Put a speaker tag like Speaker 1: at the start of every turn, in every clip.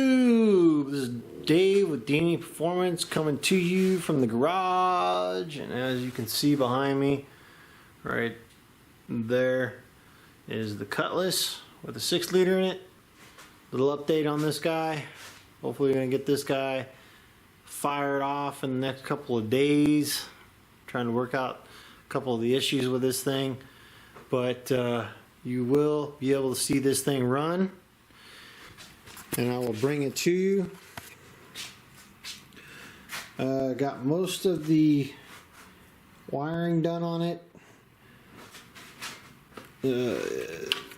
Speaker 1: YouTube? This is Dave with D&E Performance coming to you from the garage, and as you can see behind me right there is the Cutlass with a 6-liter in it. Little update on this guy. Hopefully we're going to get this guy fired off in the next couple of days. Trying to work out a couple of the issues with this thing, but you will be able to see this thing run, and I will bring it to you. Got most of the wiring done on it.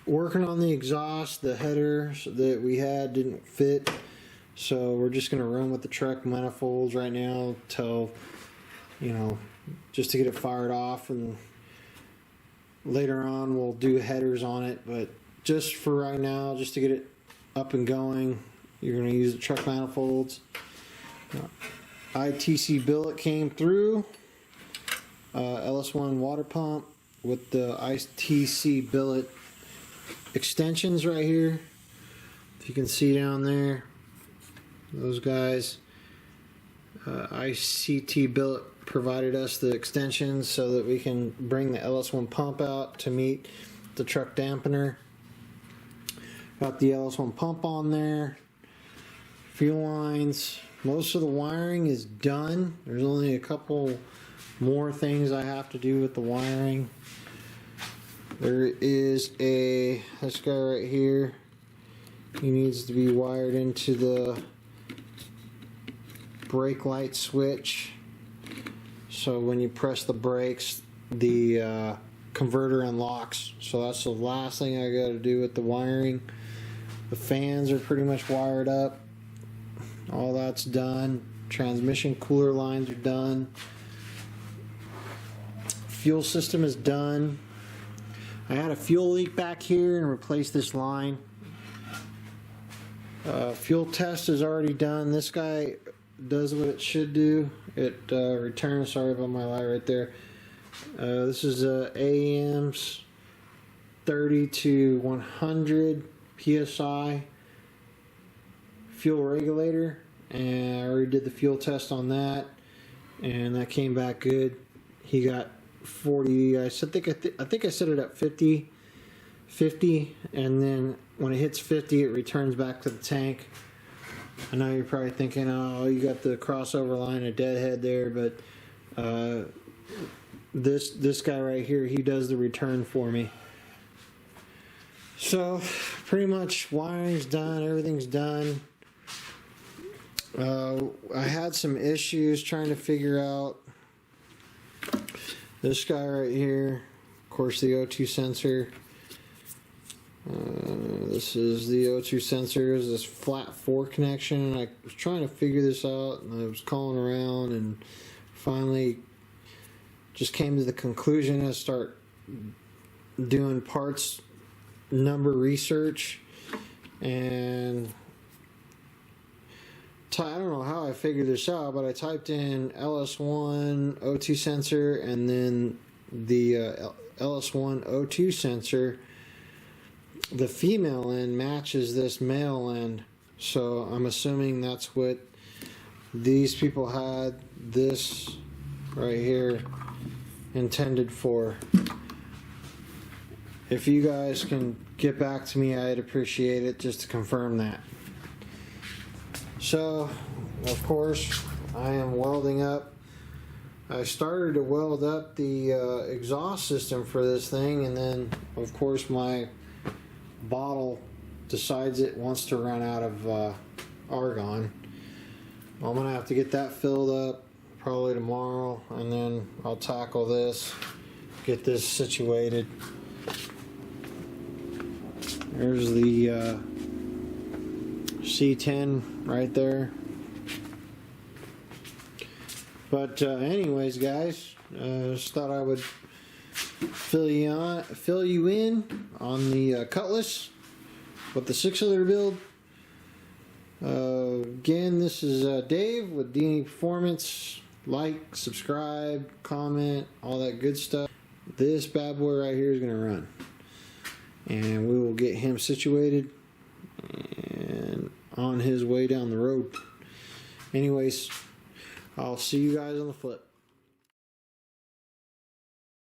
Speaker 1: Working on the exhaust, the headers that we had didn't fit, so we're just going to run with the truck manifolds right now till, you know, just to get it fired off, and later on we'll do headers on it, but just for right now, just to get it up and going, you're going to use the truck manifolds. ITC billet came through, Ls1 water pump with the ITC billet extensions right here. If you can see down there, those guys, ICT billet provided us the extensions so that we can bring the Ls1 pump out to meet the truck dampener. Got the Ls1 pump on there, fuel lines. Most of the wiring is done. There's only a couple more things I have to do with the wiring. There is this guy right here. He needs to be wired into the brake light switch, so when you press the brakes, the converter unlocks. So that's the last thing I got to do with the wiring. The fans are pretty much wired up. All that's done. Transmission cooler lines are done. Fuel system is done. I had a fuel leak back here and replaced this line. Fuel test is already done. This guy does what it should do. It returns, sorry about my light right there. This is AM's 30 to 100 PSI fuel regulator, and I already did the fuel test on that, and that came back good. He got 40. I think I set it at 50, and then when it hits 50, it returns back to the tank. I know you're probably thinking, oh, you got the crossover line of deadhead there, but this guy right here, he does the return for me. So pretty much wiring's done, everything's done. I had some issues trying to figure out this guy right here, of course the O2 sensor. This is the O2 sensor, is this flat 4 connection. I was trying to figure this out, and I was calling around, and finally just came to the conclusion to start doing parts number research, and I don't know how I figured this out, but I typed in Ls1 O2 sensor and then the Ls1 O2 sensor. The female end matches this male end, so I'm assuming that's what these people had this right here intended for. If you guys can get back to me, I'd appreciate it, just to confirm that. So, of course, I am welding up. I started to weld up the exhaust system for this thing, and then, of course, my bottle decides it wants to run out of argon. I'm going to have to get that filled up probably tomorrow, and then I'll tackle this, get this situated. There's the C10 right there. But anyways, guys, just thought I would fill you in on the Cutlass with the 6-liter build. Again, this is Dave with D&E Performance. Like, subscribe, comment, all that good stuff. This bad boy right here is going to run, and we will get him situated, and on his way down the road. Anyways, I'll see you guys on the flip.